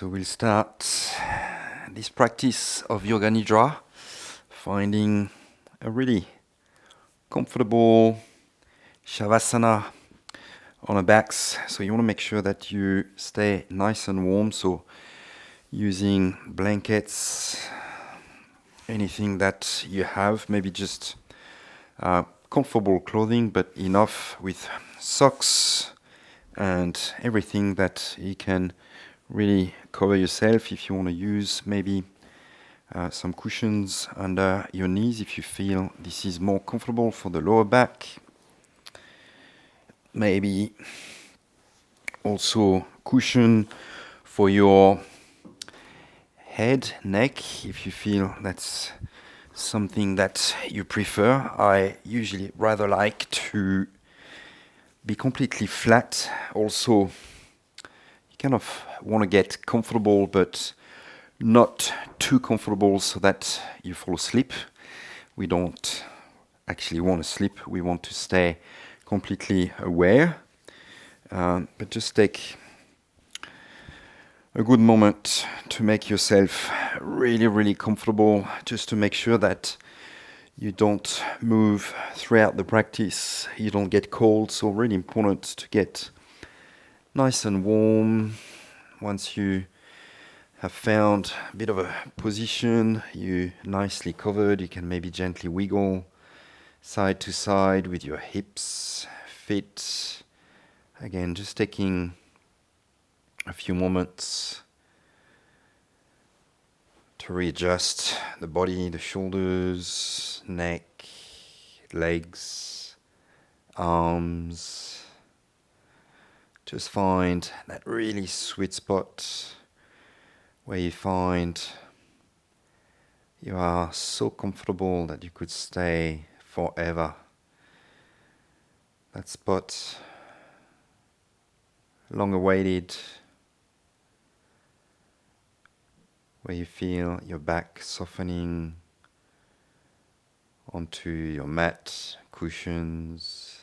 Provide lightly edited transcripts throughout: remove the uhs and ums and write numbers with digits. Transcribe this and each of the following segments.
So we'll start this practice of Yoga Nidra, finding a really comfortable shavasana on our backs. So you want to make sure that you stay nice and warm. So using blankets, anything that you have, maybe just comfortable clothing, but enough with socks and everything that you can really cover yourself. If you want to use maybe some cushions under your knees if you feel this is more comfortable for the lower back. Maybe also cushion for your head, neck, if you feel that's something that you prefer. I usually rather like to be completely flat. Also, you kind of want to get comfortable, but not too comfortable so that you fall asleep. We don't actually want to sleep. We want to stay completely aware. But just take a good moment to make yourself really, really comfortable, just to make sure that you don't move throughout the practice, you don't get cold. So really important to get nice and warm. Once you have found a bit of a position, you nicely covered, you can maybe gently wiggle side to side with your hips, feet. Again, just taking a few moments to readjust the body, the shoulders, neck, legs, arms. Just find that really sweet spot where you find you are so comfortable that you could stay forever. That spot, long awaited, where you feel your back softening onto your mat, cushions,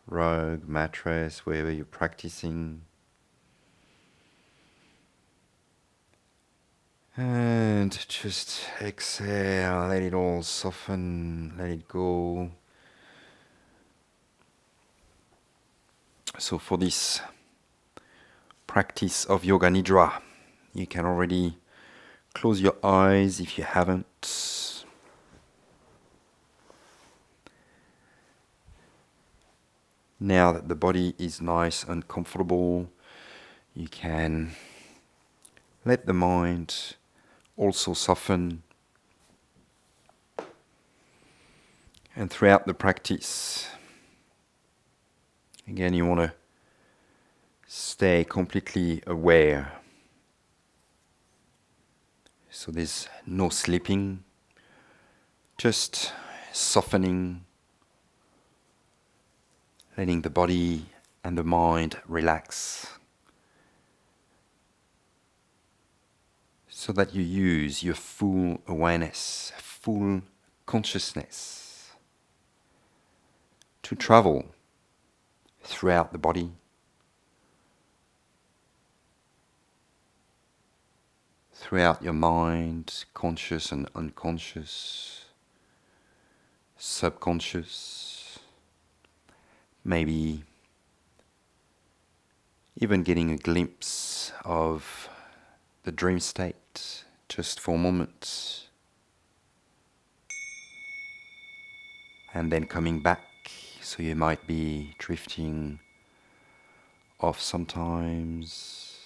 rug, mattress, wherever you're practicing. And just exhale, let it all soften, let it go. So for this practice of Yoga Nidra, you can already close your eyes if you haven't. Now that the body is nice and comfortable, you can let the mind also soften. And throughout the practice, again, you want to stay completely aware. So there's no sleeping, just softening, letting the body and the mind relax, so that you use your full awareness, full consciousness to travel throughout the body, throughout your mind, conscious and unconscious, subconscious, maybe even getting a glimpse of the dream state just for a moment, and then coming back. So you might be drifting off sometimes,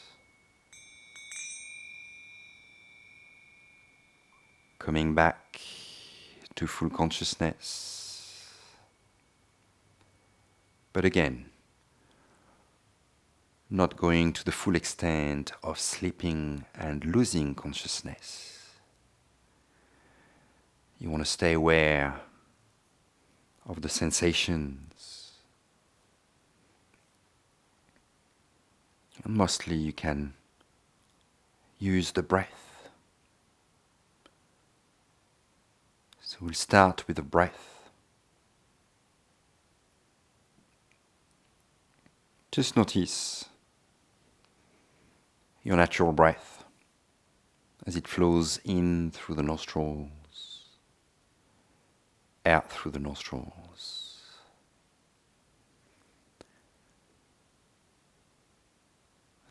coming back to full consciousness. But again, not going to the full extent of sleeping and losing consciousness. You want to stay aware of the sensations. And mostly you can use the breath. So we'll start with the breath. Just notice your natural breath as it flows in through the nostrils, out through the nostrils.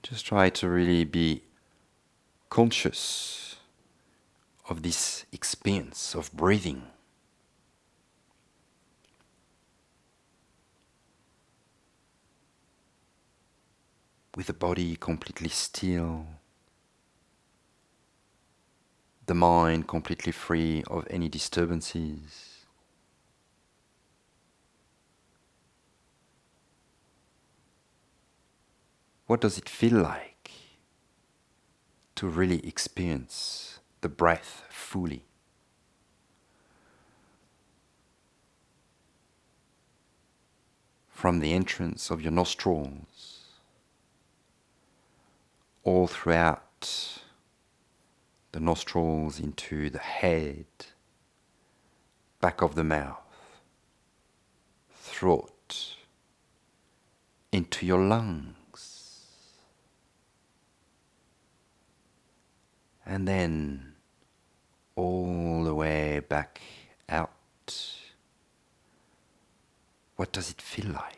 Just try to really be conscious of this experience of breathing. With the body completely still, the mind completely free of any disturbances. What does it feel like to really experience the breath fully? From the entrance of your nostrils, all throughout the nostrils into the head, back of the mouth, throat, into your lungs, and then all the way back out. What does it feel like?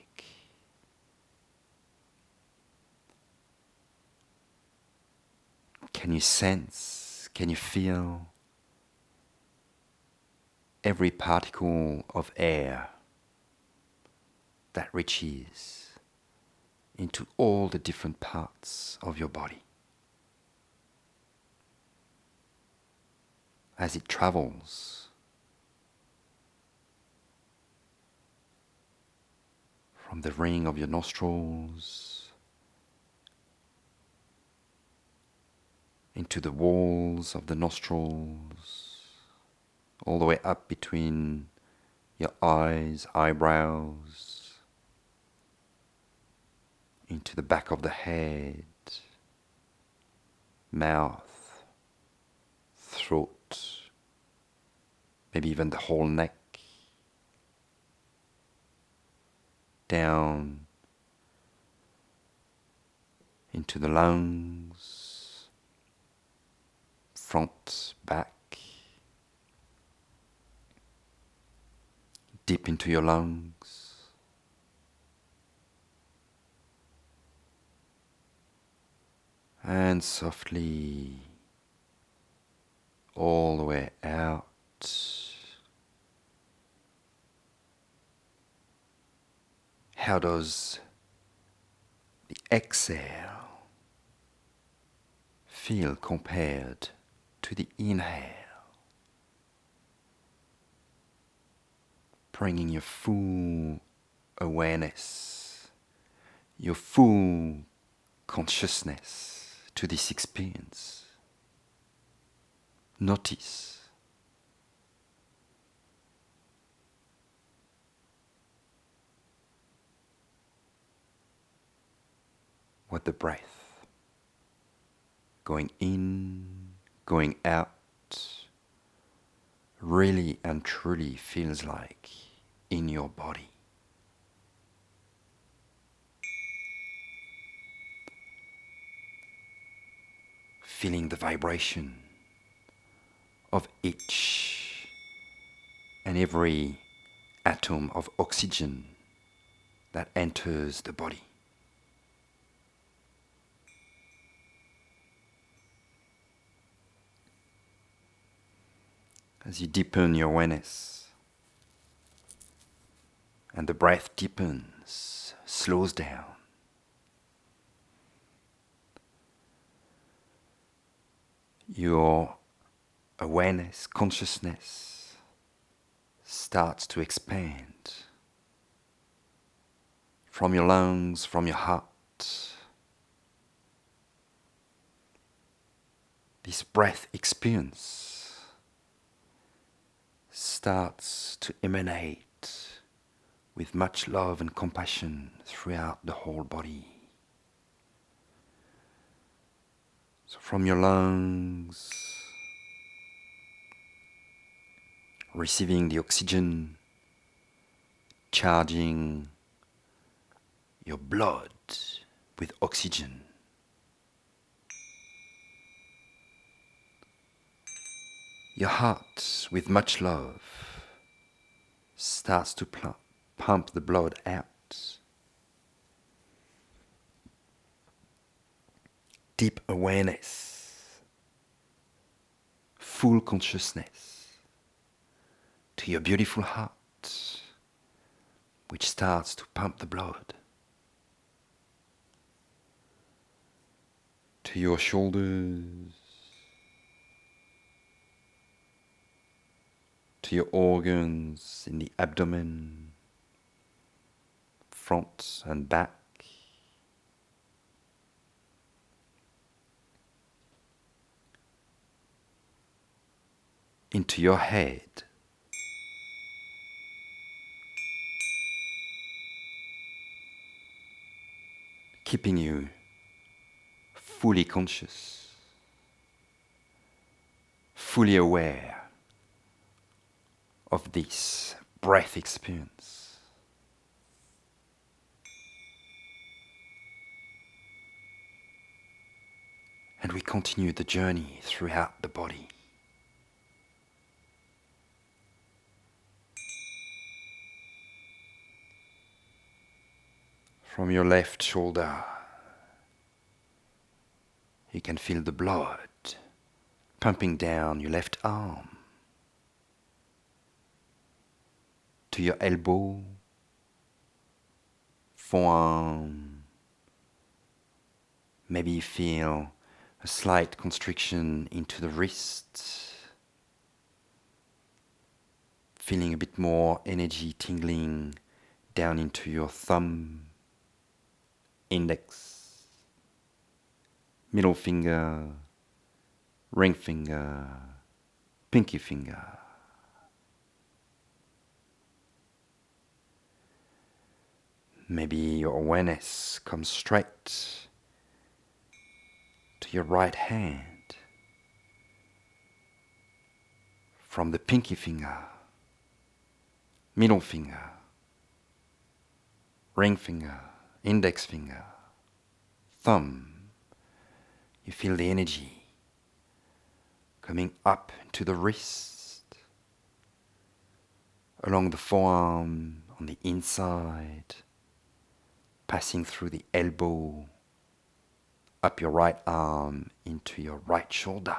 Can you sense, can you feel every particle of air that reaches into all the different parts of your body? As it travels from the ring of your nostrils into the walls of the nostrils, all the way up between your eyes, eyebrows, into the back of the head, mouth, throat, maybe even the whole neck, down into the lungs, front, back, deep into your lungs, and softly all the way out. How does the exhale feel compared to the inhale? Bringing your full awareness, your full consciousness to this experience. Notice what the breath going in, going out, really and truly feels like in your body. Feeling the vibration of each and every atom of oxygen that enters the body. As you deepen your awareness and the breath deepens, slows down, your awareness, consciousness starts to expand from your lungs, from your heart. This breath experience starts to emanate with much love and compassion throughout the whole body. So from your lungs, receiving the oxygen, charging your blood with oxygen. Your heart, with much love, starts to pump the blood out. Deep awareness, full consciousness to your beautiful heart, which starts to pump the blood to your shoulders, to your organs in the abdomen, front and back, into your head, keeping you fully conscious, fully aware of this breath experience. And we continue the journey throughout the body. From your left shoulder, you can feel the blood pumping down your left arm to your elbow, forearm. Maybe you feel a slight constriction into the wrist, feeling a bit more energy tingling down into your thumb, index, middle finger, ring finger, pinky finger. Maybe your awareness comes straight to your right hand, from the pinky finger, middle finger, ring finger, index finger, thumb. You feel the energy coming up to the wrist, along the forearm, on the inside, passing through the elbow, up your right arm into your right shoulder.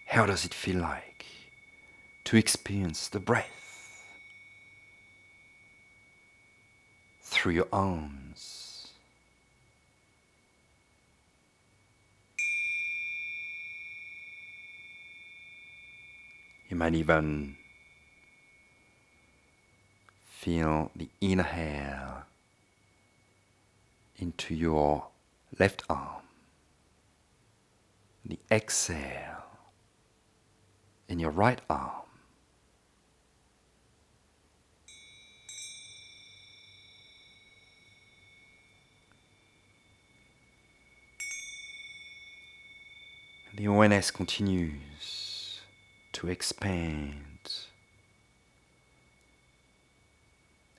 How does it feel like to experience the breath through your arms? You might even feel the inhale into your left arm, the exhale in your right arm. The awareness continues to expand,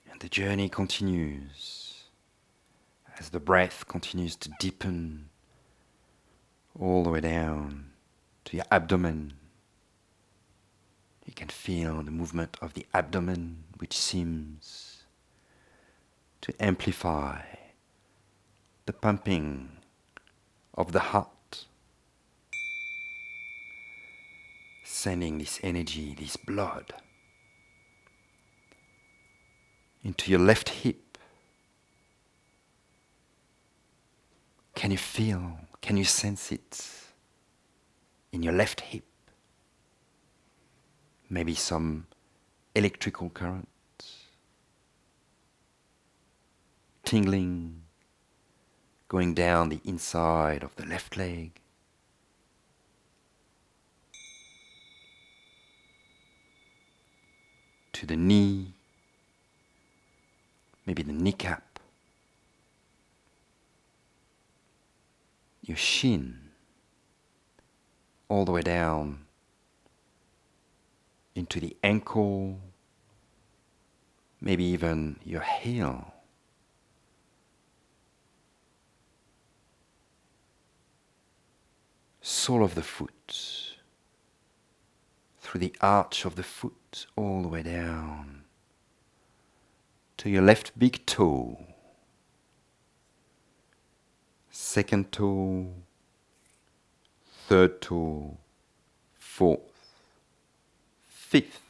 and the journey continues as the breath continues to deepen all the way down to your abdomen. You can feel the movement of the abdomen, which seems to amplify the pumping of the heart, sending this energy, this blood, into your left hip. Can you feel, can you sense it in your left hip? Maybe some electrical current, tingling, going down the inside of the left leg. To the knee, maybe the kneecap, your shin, all the way down into the ankle, maybe even your heel. sole of the foot, through the arch of the foot, all the way down to your left big toe, second toe, third toe, fourth, fifth.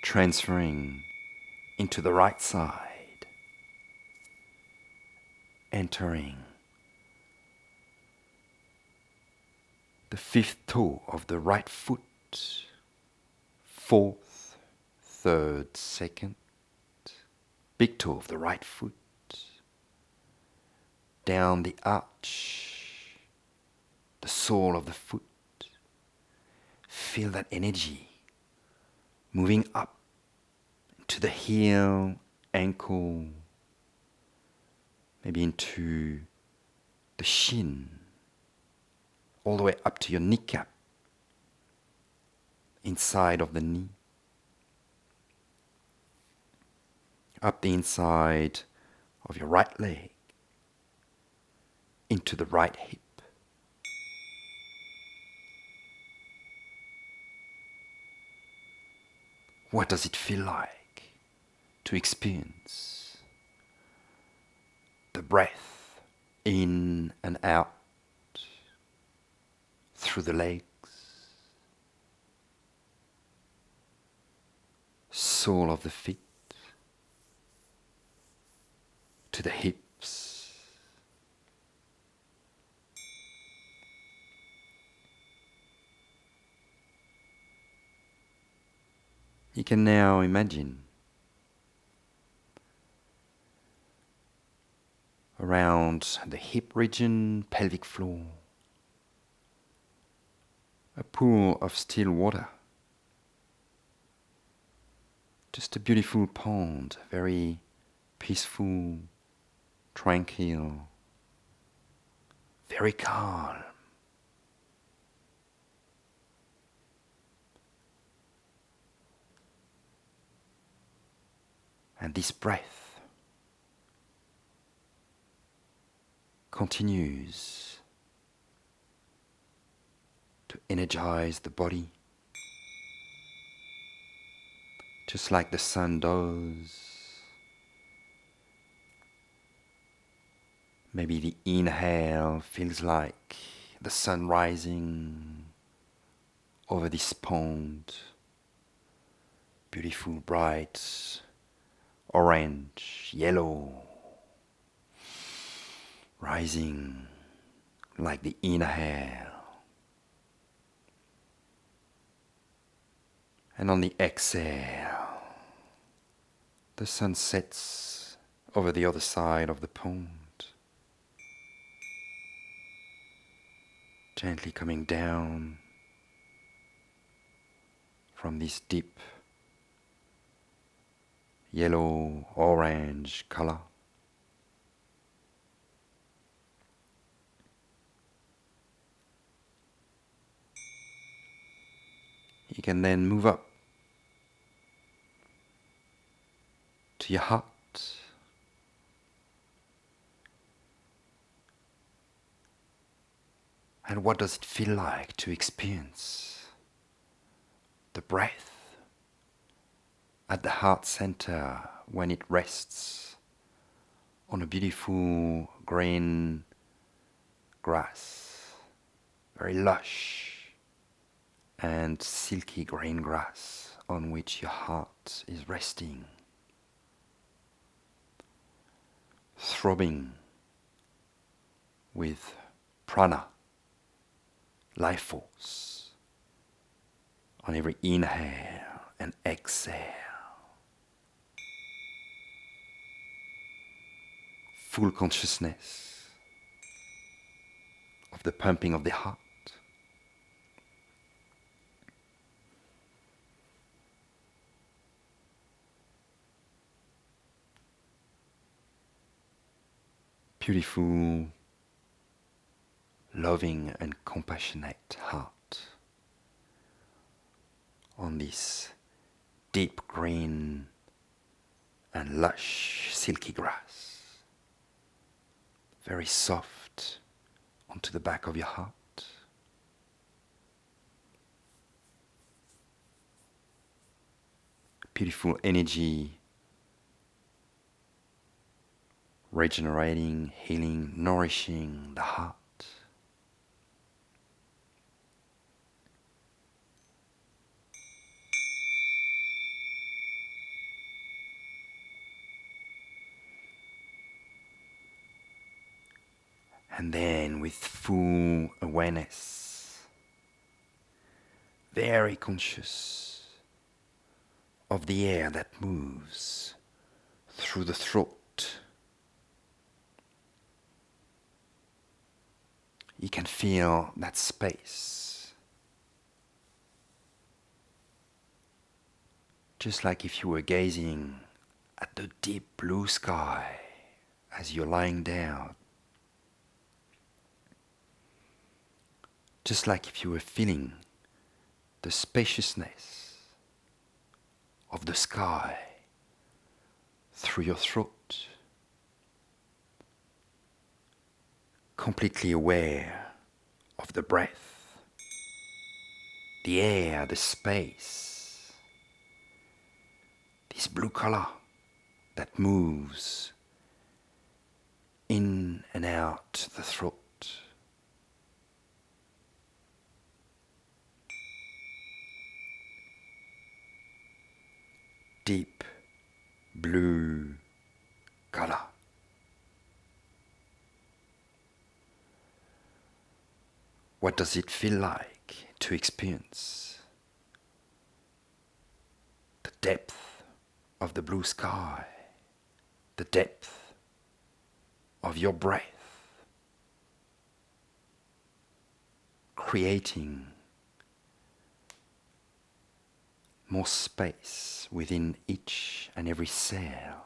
Transferring into the right side, entering the fifth toe of the right foot, fourth, third, second, big toe of the right foot, down the arch, the sole of the foot. Feel that energy moving up to the heel, ankle, maybe into the shin, all the way up to your kneecap, inside of the knee, up the inside of your right leg, into the right hip. What does it feel like to experience the breath in and out through the legs, sole of the feet, to the hips, you can now imagine around the hip region, pelvic floor, a pool of still water. Just a beautiful pond, very peaceful, tranquil, very calm. And this breath continues to energize the body, just like the sun does. Maybe the inhale feels like the sun rising over this pond, beautiful, bright, orange, yellow, rising like the inhale. And on the exhale, the sun sets over the other side of the pond, gently coming down from this deep yellow, orange color. You can then move up to your heart. And what does it feel like to experience the breath at the heart center when it rests on a beautiful green grass, very lush and silky green grass on which your heart is resting, throbbing with prana, life force, on every inhale and exhale. Full consciousness of the pumping of the heart. Beautiful, loving and compassionate heart on this deep green and lush silky grass. very soft onto the back of your heart. Beautiful energy, regenerating, healing, nourishing the heart. And then with full awareness, very conscious of the air that moves through the throat. You can feel that space, just like if you were gazing at the deep blue sky as you're lying down. Just like if you were feeling the spaciousness of the sky through your throat, completely aware of the breath, the air, the space, this blue color that moves in and out the throat. Deep blue color. What does it feel like to experience the depth of the blue sky, the depth of your breath, creating more space within each and every cell?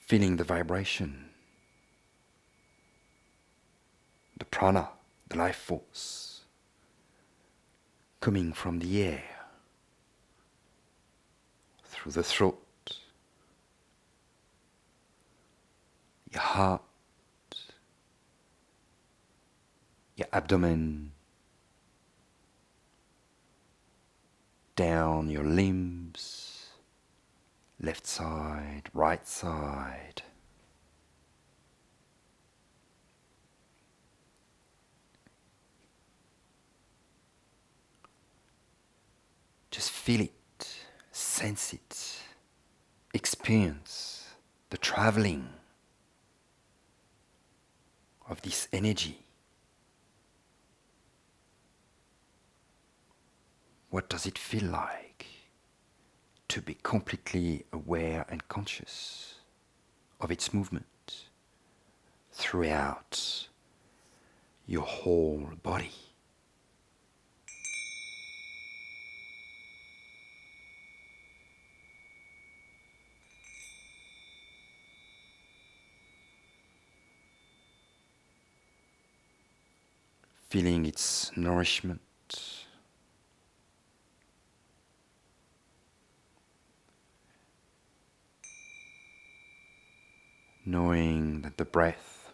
Feeling the vibration, the prana, the life force, coming from the air, through the throat, your heart, your abdomen, down your limbs, left side, right side. Just feel it, sense it, experience the traveling of this energy. What does it feel like to be completely aware and conscious of its movement throughout your whole body? Feeling its nourishment, knowing that the breath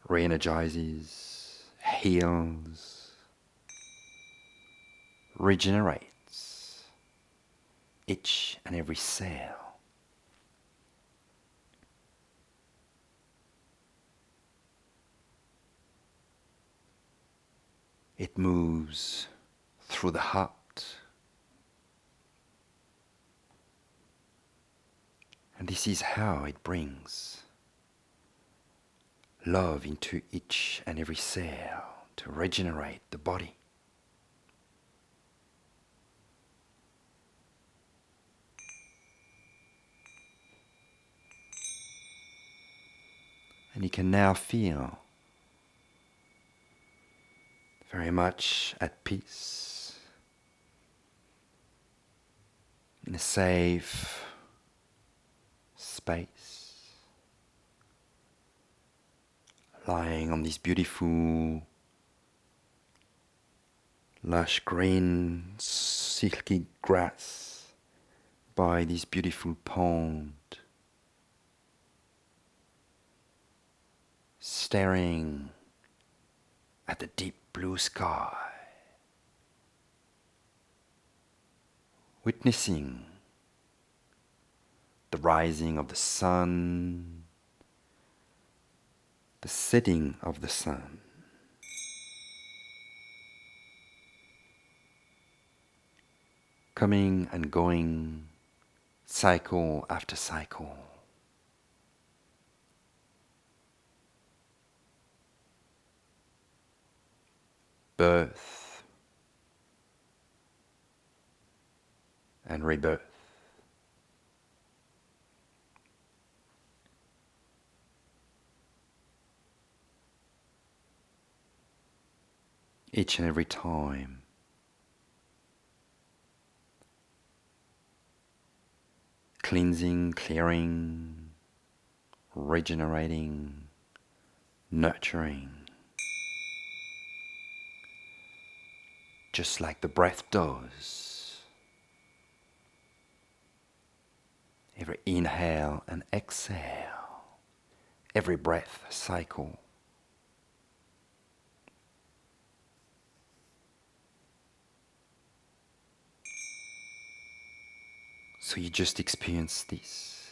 re-energizes, heals, regenerates each and every cell. It moves through the heart, and this is how it brings love into each and every cell to regenerate the body. And you can now feel very much at peace, in a safe space, lying on this beautiful, lush green, silky grass by this beautiful pond, staring at the deep blue sky, witnessing the rising of the sun, the setting of the sun, coming and going, cycle after cycle. Birth and rebirth. Each and every time, cleansing, clearing, regenerating, nurturing, just like the breath does. Every inhale and exhale, every breath cycle. So you just experience this.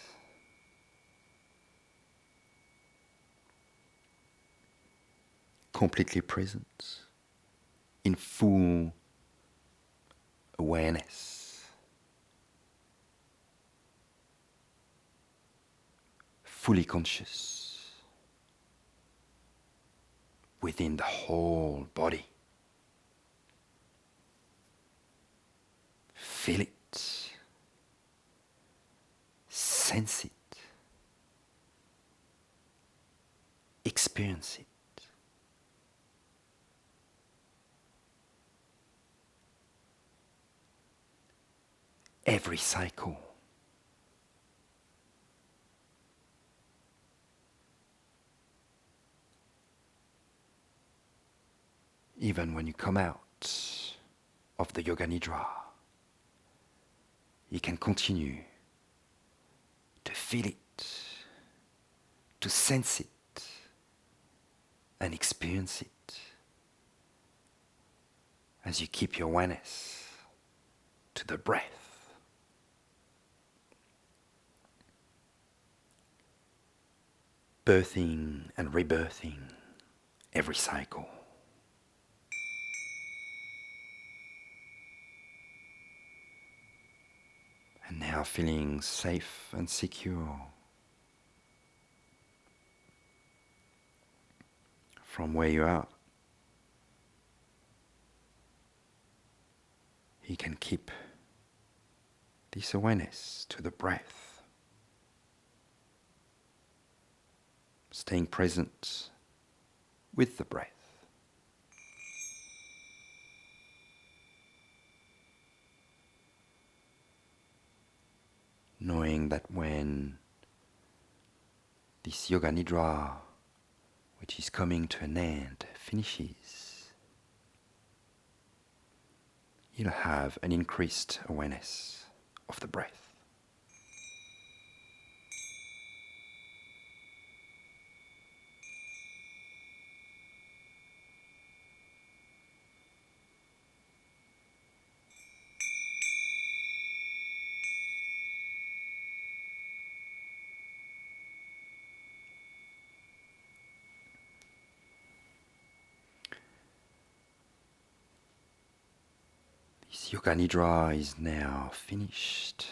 Completely present, in full awareness, fully conscious, within the whole body. Feel it, sense it, experience it. Every cycle, even when you come out of the Yoga Nidra, you can continue to feel it, to sense it, and experience it as you keep your awareness to the breath. Birthing and rebirthing every cycle. And now feeling safe and secure from where you are. You can keep this awareness to the breath, staying present with the breath. Knowing that when this Yoga Nidra, which is coming to an end, finishes, you'll have an increased awareness of the breath. This Yoga Nidra is now finished.